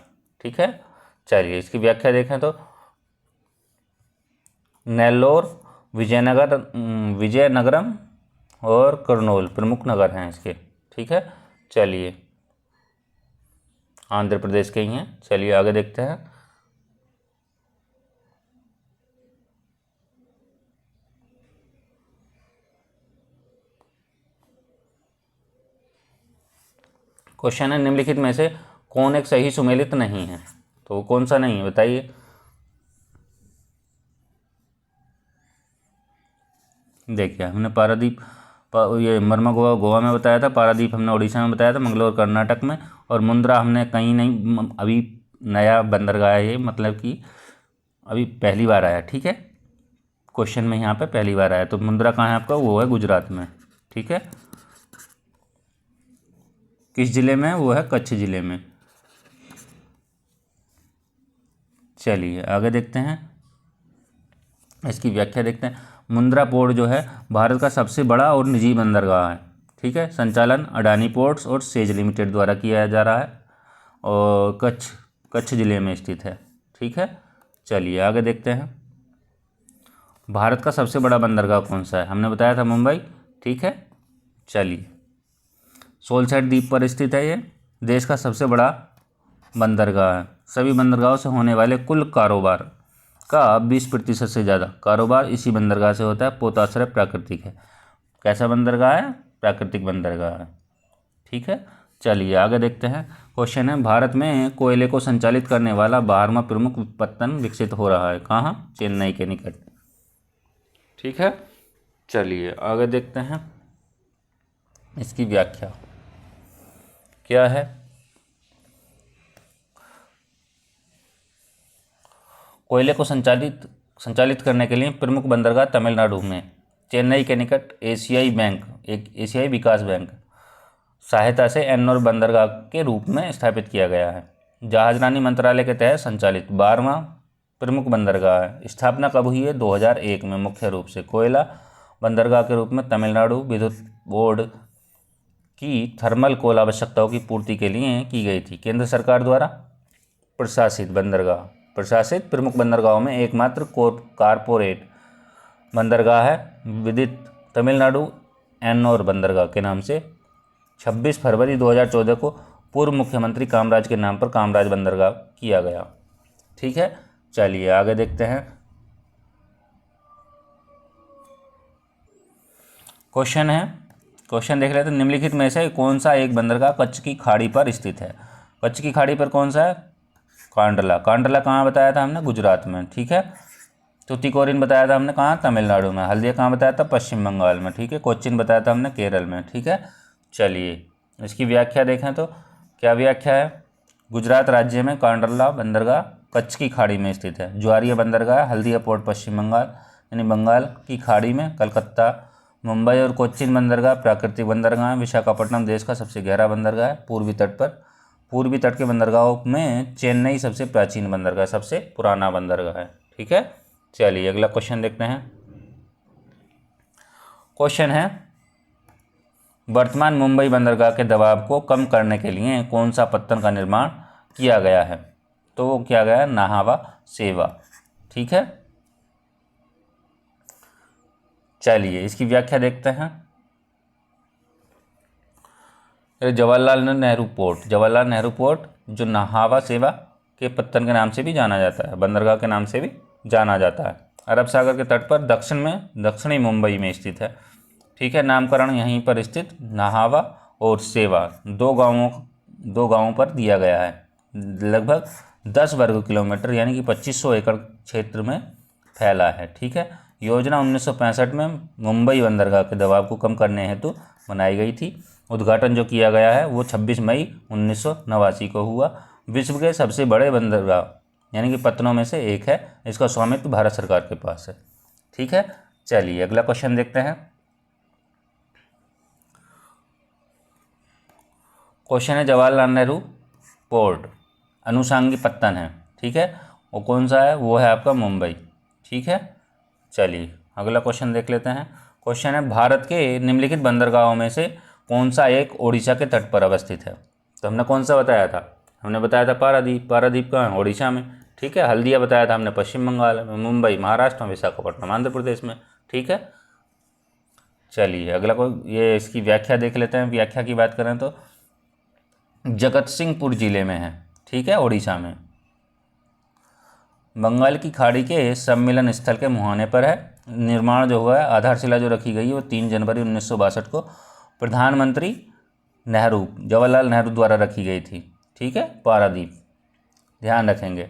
ठीक है, चलिए इसकी व्याख्या देखें तो, नेल्लोर, विजयनगरम और कर्नूल प्रमुख नगर हैं इसके। ठीक है, चलिए आंध्र प्रदेश के ही हैं। चलिए आगे देखते हैं। क्वेश्चन है, निम्नलिखित में से कौन एक सही सुमेलित नहीं है? तो कौन सा नहीं है बताइए। देखिए, हमने पारादीप ये मरमगोवा गोवा में बताया था, पारादीप हमने उड़ीसा में बताया था, मंगलोर कर्नाटक में, और मुंद्रा हमने कहीं नहीं, अभी नया बंदरगाह है ये, मतलब कि अभी पहली बार आया। ठीक है, क्वेश्चन में यहाँ पे पहली बार आया। तो मुंद्रा कहाँ है आपका? वो है गुजरात में। ठीक है, किस जिले में? वो है कच्छ जिले में। चलिए आगे देखते हैं, इसकी व्याख्या देखते हैं। मुंद्रा पोर्ट जो है भारत का सबसे बड़ा और निजी बंदरगाह है। ठीक है, संचालन अडानी पोर्ट्स और सेज लिमिटेड द्वारा किया जा रहा है, और कच्छ जिले में स्थित है। ठीक है, चलिए आगे देखते हैं। भारत का सबसे बड़ा बंदरगाह कौन सा है? हमने बताया था मुंबई। ठीक है, चलिए सोलसैट द्वीप पर स्थित है ये, देश का सबसे बड़ा बंदरगाह है। सभी बंदरगाहों से होने वाले कुल कारोबार का 20% से ज़्यादा कारोबार इसी बंदरगाह से होता है। पोताश्रय प्राकृतिक है। कैसा बंदरगाह है? प्राकृतिक बंदरगाह है। ठीक है, चलिए आगे देखते हैं। क्वेश्चन है, भारत में कोयले को संचालित करने वाला 12वां प्रमुख पत्तन विकसित हो रहा है। कहाँ? चेन्नई के निकट। ठीक है, चलिए आगे देखते हैं, इसकी व्याख्या क्या है। कोयले को संचालित करने के लिए प्रमुख बंदरगाह तमिलनाडु में चेन्नई के निकट एशियाई बैंक, एक एशियाई विकास बैंक सहायता से एन्नोर बंदरगाह के रूप में स्थापित किया गया है। जहाजरानी मंत्रालय के तहत संचालित 12वां प्रमुख बंदरगाह है। स्थापना कब हुई है? 2001 में। मुख्य रूप से कोयला बंदरगाह के रूप में तमिलनाडु विद्युत बोर्ड की थर्मल कोल आवश्यकताओं की पूर्ति के लिए की गई थी। केंद्र सरकार द्वारा प्रशासित प्रमुख बंदरगाहों में एकमात्र कारपोरेट बंदरगाह है विदित तमिलनाडु एन्नोर बंदरगाह के नाम से 26 फरवरी 2014 को पूर्व मुख्यमंत्री कामराज के नाम पर कामराज बंदरगाह किया गया। ठीक है, चलिए आगे देखते हैं। क्वेश्चन देख लेते हैं। निम्नलिखित में से कौन सा एक बंदरगाह कच्छ की खाड़ी पर स्थित है? कच्छ की खाड़ी पर कौन सा है? कांडला। कांडला कहाँ बताया था हमने? गुजरात में। ठीक है। तुतिकोरिन बताया था हमने कहाँ? तमिलनाडु में। हल्दिया कहाँ बताया था? पश्चिम बंगाल में। ठीक है। कोच्चिन बताया था हमने केरल में। ठीक है। चलिए इसकी व्याख्या देखें तो क्या व्याख्या है? गुजरात राज्य में कांडला बंदरगाह कच्छ की खाड़ी में स्थित है। ज्वारिया बंदरगाह हल्दिया पोर्ट पश्चिम बंगाल यानी बंगाल की खाड़ी में। कलकत्ता, मुंबई और कोच्चिन बंदरगाह प्राकृतिक बंदरगाह है। विशाखापट्टनम देश का सबसे गहरा बंदरगाह है पूर्वी तट पर। पूर्वी तट के बंदरगाहों में चेन्नई सबसे प्राचीन बंदरगाह, सबसे पुराना बंदरगाह है। ठीक है। चलिए अगला क्वेश्चन देखते हैं। क्वेश्चन है, वर्तमान मुंबई बंदरगाह के दबाव को कम करने के लिए कौन सा पत्तन का निर्माण किया गया है? तो वो किया गया नाहवा सेवा। ठीक है। चलिए इसकी व्याख्या देखते हैं। जवाहरलाल नेहरू पोर्ट जो नाहवा सेवा के पत्तन के नाम से भी जाना जाता है, बंदरगाह के नाम से भी जाना जाता है, अरब सागर के तट पर दक्षिणी मुंबई में स्थित है। ठीक है। नामकरण यहीं पर स्थित नाहवा और सेवा दो गांवों पर दिया गया है। लगभग 10 वर्ग किलोमीटर यानी कि 2500 एकड़ क्षेत्र में फैला है। ठीक है। योजना 1965 में मुंबई बंदरगाह के दबाव को कम करने हेतु बनाई गई थी। उद्घाटन जो किया गया है वो 26 मई 1989 को हुआ। विश्व के सबसे बड़े बंदरगाह यानी कि पत्तनों में से एक है। इसका स्वामित्व भारत सरकार के पास है। ठीक है। चलिए अगला क्वेश्चन देखते हैं। क्वेश्चन है, जवाहरलाल नेहरू पोर्ट अनुषंगी पत्तन है। ठीक है। वो कौन सा है? वो है आपका मुंबई। ठीक है। चलिए अगला क्वेश्चन देख लेते हैं। क्वेश्चन है, भारत के निम्नलिखित बंदरगाहों में से कौन सा एक ओडिशा के तट पर अवस्थित है? तो हमने कौन सा बताया था? हमने बताया था पारादीप। पारादीप कहाँ है? ओडिशा में। ठीक है। हल्दिया बताया था हमने पश्चिम बंगाल में। मुंबई महाराष्ट्र में। विशाखापट्टनम आंध्र प्रदेश में। ठीक है। चलिए अगला ये इसकी व्याख्या देख लेते हैं। व्याख्या की बात करें तो जगत सिंहपुर जिले में है। ठीक है। ओडिशा में। बंगाल की खाड़ी के सम्मेलन स्थल के मुहाने पर है। निर्माण जो हुआ है, आधारशिला जो रखी गई है वो 3 जनवरी 1962 को प्रधानमंत्री जवाहरलाल नेहरू द्वारा रखी गई थी। ठीक है। पारादीप ध्यान रखेंगे।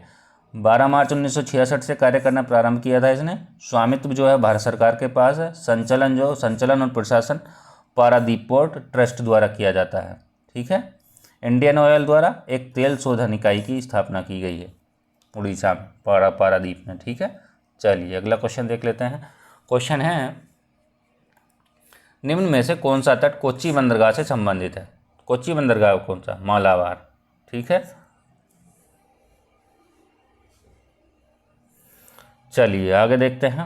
12 मार्च 1966 से कार्य करना प्रारंभ किया था इसने। स्वामित्व जो है भारत सरकार के पास है। संचालन और प्रशासन पारादीप पोर्ट ट्रस्ट द्वारा किया जाता है। ठीक है। इंडियन ऑयल द्वारा एक तेल शोधन इकाई की स्थापना की गई है उड़ीसा में, पारादीप में। ठीक है। चलिए अगला क्वेश्चन देख लेते हैं। क्वेश्चन है, निम्न में से कौन सा तट कोच्चि बंदरगाह से संबंधित है? कोच्चि बंदरगाह कौन सा? मालाबार। ठीक है। चलिए आगे देखते हैं।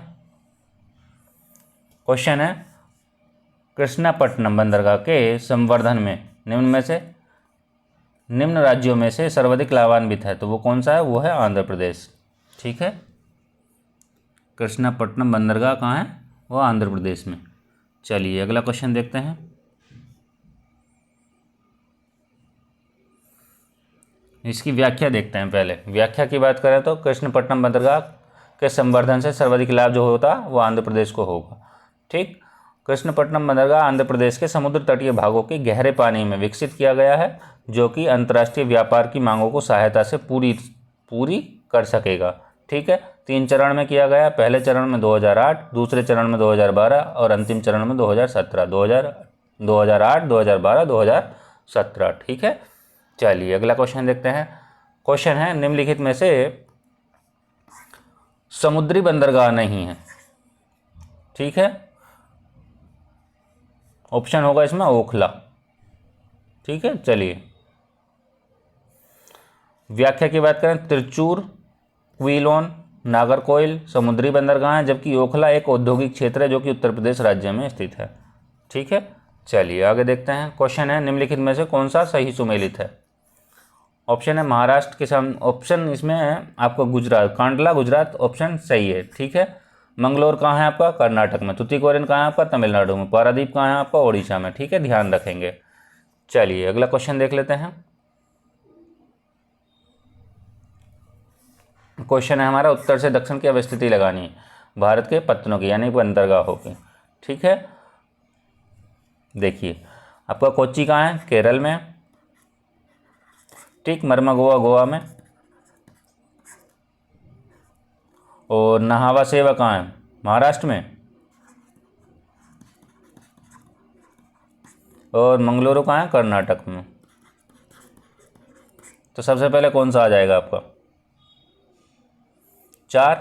क्वेश्चन है, कृष्णापट्टनम बंदरगाह के संवर्धन में निम्न राज्यों में से सर्वाधिक लाभान्वित है, तो वो कौन सा है? वो है आंध्र प्रदेश। ठीक है। कृष्णापट्टनम बंदरगाह कहाँ है? वो आंध्र प्रदेश में। चलिए अगला क्वेश्चन देखते हैं। इसकी व्याख्या देखते हैं। पहले व्याख्या की बात करें तो कृष्णपट्टनम बंदरगाह के संवर्धन से सर्वाधिक लाभ जो होता वो आंध्र प्रदेश को होगा। ठीक। कृष्णपट्टनम बंदरगाह आंध्र प्रदेश के समुद्र तटीय भागों के गहरे पानी में विकसित किया गया है, जो कि अंतर्राष्ट्रीय व्यापार की मांगों को सहायता से पूरी कर सकेगा। ठीक है। 3 चरण में किया गया। पहले चरण में 2008, दूसरे चरण में 2012 और अंतिम चरण में 2017। 2008, 2012, 2017। ठीक है। चलिए अगला क्वेश्चन देखते हैं। क्वेश्चन है, निम्नलिखित में से समुद्री बंदरगाह नहीं है। ठीक है। ऑप्शन होगा इसमें ओखला। ठीक है। चलिए व्याख्या की बात करें, तिरचूर, क्विलोन, नागरकोइल समुद्री बंदरगाह हैं, जबकि ओखला एक औद्योगिक क्षेत्र है जो कि उत्तर प्रदेश राज्य में स्थित है। ठीक है। चलिए आगे देखते हैं। क्वेश्चन है, निम्नलिखित में से कौन सा सही सुमेलित है? ऑप्शन है महाराष्ट्र के सामने। ऑप्शन इसमें है आपका गुजरात, कांडला गुजरात ऑप्शन सही है। ठीक है। मंगलोर कहाँ है आपका? कर्नाटक में। तुतिकोरिन कहाँ है आपका? तमिलनाडु में। पारादीप कहाँ है आपका? ओडिशा में। ठीक है। ध्यान रखेंगे। चलिए अगला क्वेश्चन देख लेते हैं। क्वेश्चन है हमारा, उत्तर से दक्षिण की अवस्थिति लगानी है भारत के पत्तनों की यानी बंदरगाहों की। ठीक है। देखिए आपका कोच्चि कहाँ है, केरल में, ठीक, मर्मागोवा गोवा में, और नाहवा सेवा कहाँ है, महाराष्ट्र में, और मंगलुरु कहाँ है, कर्नाटक में। तो सबसे पहले कौन सा आ जाएगा आपका, 4,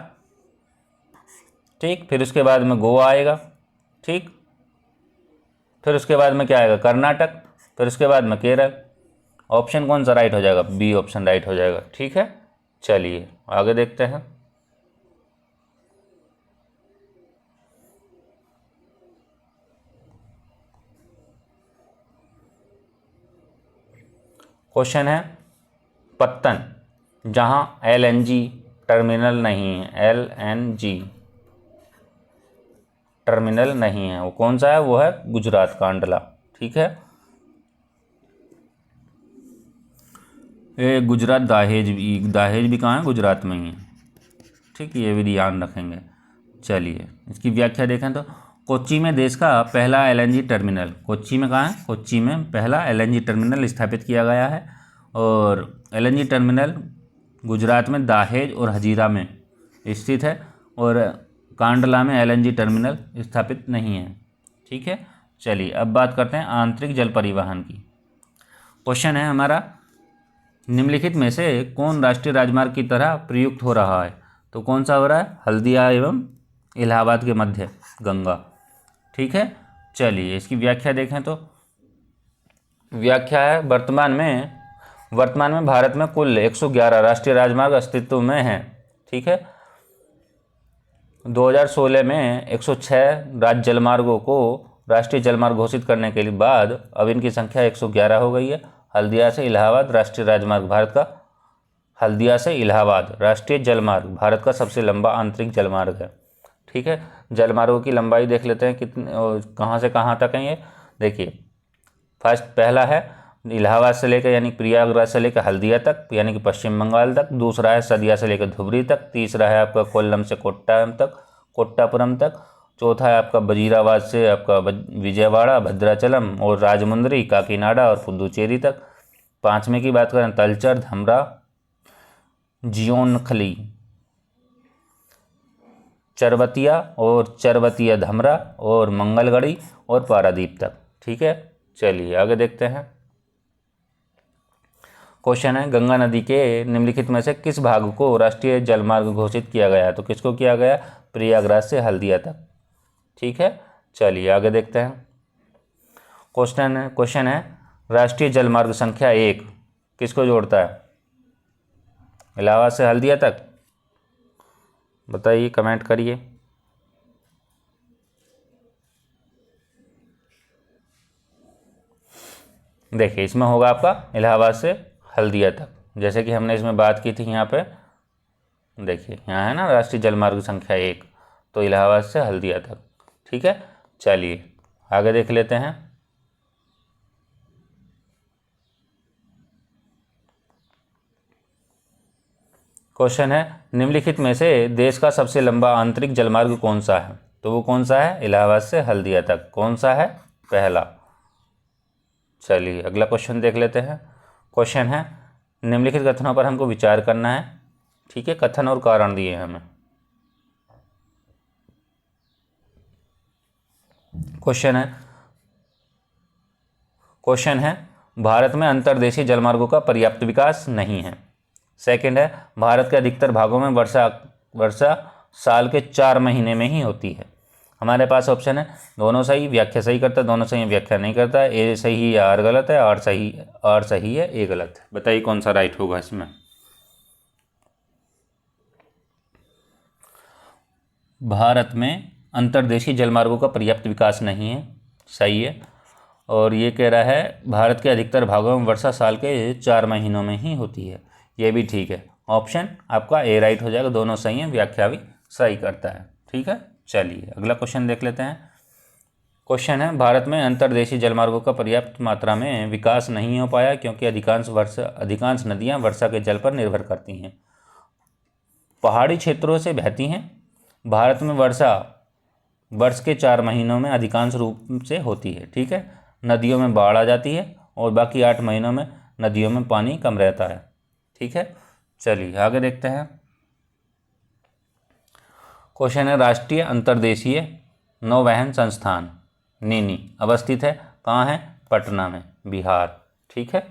ठीक, फिर उसके बाद में गोवा आएगा, ठीक, फिर उसके बाद में क्या आएगा, कर्नाटक, फिर उसके बाद में केरल। ऑप्शन कौन सा राइट हो जाएगा, बी ऑप्शन राइट हो जाएगा। ठीक है, चलिए आगे देखते हैं। क्वेश्चन है, पत्तन जहां LNG टर्मिनल नहीं है, LNG टर्मिनल नहीं है, वो कौन सा है, वो है गुजरात, कांडला। ठीक है, ये गुजरात, दहेज भी कहाँ है, गुजरात में ही है। ठीक, ये भी ध्यान रखेंगे। चलिए इसकी व्याख्या देखें तो, कोच्चि में देश का पहला LNG टर्मिनल, कोच्चि में कहाँ है, कोच्चि में पहला LNG टर्मिनल स्थापित किया गया है। और LNG टर्मिनल गुजरात में दाहेज और हजीरा में स्थित है, और कांडला में LNG टर्मिनल स्थापित नहीं है। ठीक है, चलिए अब बात करते हैं आंतरिक जल परिवहन की। क्वेश्चन है हमारा, निम्नलिखित में से कौन राष्ट्रीय राजमार्ग की तरह प्रयुक्त हो रहा है। तो कौन सा हो रहा है, हल्दिया एवं इलाहाबाद के मध्य गंगा। ठीक है, चलिए इसकी व्याख्या देखें तो, व्याख्या है, वर्तमान में भारत में कुल 111 राष्ट्रीय राजमार्ग अस्तित्व में हैं। ठीक है, 2016 में 106 राज्य जलमार्गों को राष्ट्रीय जलमार्ग घोषित करने के बाद अब इनकी संख्या 111 हो गई है। हल्दिया से इलाहाबाद राष्ट्रीय राजमार्ग भारत का, हल्दिया से इलाहाबाद राष्ट्रीय जलमार्ग भारत का सबसे लंबा आंतरिक जलमार्ग है। ठीक है, जलमार्गों की लंबाई देख लेते हैं कितने और कहाँ से कहाँ तक है ये। देखिए फर्स्ट पहला है इलाहाबाद से लेकर यानी प्रयागराज से लेकर हल्दिया तक यानी कि पश्चिम बंगाल तक। दूसरा है सदिया से लेकर धुबरी तक। तीसरा है आपका कोल्लम से कोट्टापुरम तक। चौथा है आपका वजीराबाद से आपका विजयवाड़ा, भद्राचलम और राजमुंद्री, काकीनाडा और पुदुचेरी तक। पाँचवें की बात करें तलचर, धमरा, जियोनखली, चरबतिया धमरा और मंगलगढ़ी और पारादीप तक। ठीक है, चलिए आगे देखते हैं। क्वेश्चन है, गंगा नदी के निम्नलिखित में से किस भाग को राष्ट्रीय जलमार्ग घोषित किया गया है। तो किसको किया गया, प्रयागराज से हल्दिया तक। ठीक है, चलिए आगे देखते हैं। क्वेश्चन है राष्ट्रीय जलमार्ग संख्या 1 किसको जोड़ता है, इलाहाबाद से हल्दिया तक। बताइए, कमेंट करिए। देखिए इसमें होगा आपका इलाहाबाद से हल्दिया तक, जैसे कि हमने इसमें बात की थी। यहाँ पे देखिए यहाँ है ना राष्ट्रीय जलमार्ग संख्या 1, तो इलाहाबाद से हल्दिया तक। ठीक है, चलिए आगे देख लेते हैं। क्वेश्चन है, निम्नलिखित में से देश का सबसे लंबा आंतरिक जलमार्ग कौन सा है। तो वो कौन सा है, इलाहाबाद से हल्दिया तक। कौन सा है, पहला। चलिए अगला क्वेश्चन देख लेते हैं। क्वेश्चन है, निम्नलिखित कथनों पर हमको विचार करना है। ठीक है, कथन और कारण दिए हैं हमें। क्वेश्चन है भारत में अंतर्देशीय जलमार्गों का पर्याप्त विकास नहीं है। सेकंड है, भारत के अधिकतर भागों में वर्षा साल के 4 महीने में ही होती है। हमारे पास ऑप्शन है दोनों सही, व्याख्या सही करता है, दोनों सही है, व्याख्या नहीं करता है, ए सही है आर गलत है, आर सही है ए गलत है। बताइए कौन सा राइट होगा इसमें। भारत में अंतर्देशीय जलमार्गों का पर्याप्त विकास नहीं है, सही है। और ये कह रहा है भारत के अधिकतर भागों में वर्षा साल के 4 महीनों में ही होती है, ये भी ठीक है। ऑप्शन आपका ए राइट हो जाएगा, दोनों सही हैं, व्याख्या भी सही करता है। ठीक है, चलिए अगला क्वेश्चन देख लेते हैं। क्वेश्चन है, भारत में अंतर्देशीय जलमार्गों का पर्याप्त मात्रा में विकास नहीं हो पाया क्योंकि अधिकांश नदियां वर्षा के जल पर निर्भर करती हैं, पहाड़ी क्षेत्रों से बहती हैं। भारत में वर्षा वर्ष के 4 महीनों में अधिकांश रूप से होती है। ठीक है, नदियों में बाढ़ आ जाती है और बाकी 8 महीनों में नदियों में पानी कम रहता है। ठीक है, चलिए आगे देखते हैं। क्वेश्चन है, राष्ट्रीय अंतर्देशीय नौवहन संस्थान नीनी अवस्थित है कहाँ है? पटना में, बिहार। ठीक है,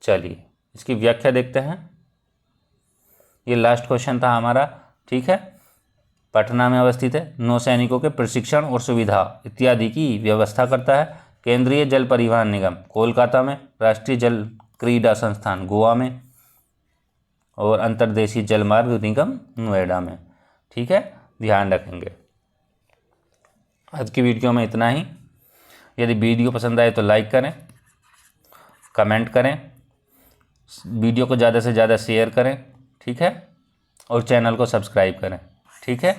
चलिए इसकी व्याख्या देखते हैं। ये लास्ट क्वेश्चन था हमारा। ठीक है, पटना में अवस्थित है, नौसैनिकों के प्रशिक्षण और सुविधा इत्यादि की व्यवस्था करता है। केंद्रीय जल परिवहन निगम कोलकाता में, राष्ट्रीय जल क्रीड़ा संस्थान गोवा में और अंतर्देशीय जलमार्ग निगम नोएडा में। ठीक है, ध्यान रखेंगे। आज की वीडियो में इतना ही। यदि वीडियो पसंद आए तो लाइक करें, कमेंट करें, वीडियो को ज़्यादा से ज़्यादा शेयर करें। ठीक है, और चैनल को सब्सक्राइब करें। ठीक है,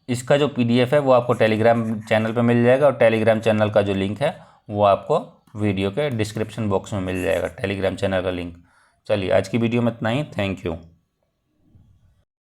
इसका जो PDF है वो आपको टेलीग्राम चैनल पे मिल जाएगा और टेलीग्राम चैनल का जो लिंक है वो आपको वीडियो के डिस्क्रिप्शन बॉक्स में मिल जाएगा, टेलीग्राम चैनल का लिंक। चलिए आज की वीडियो में इतना ही। Thank you.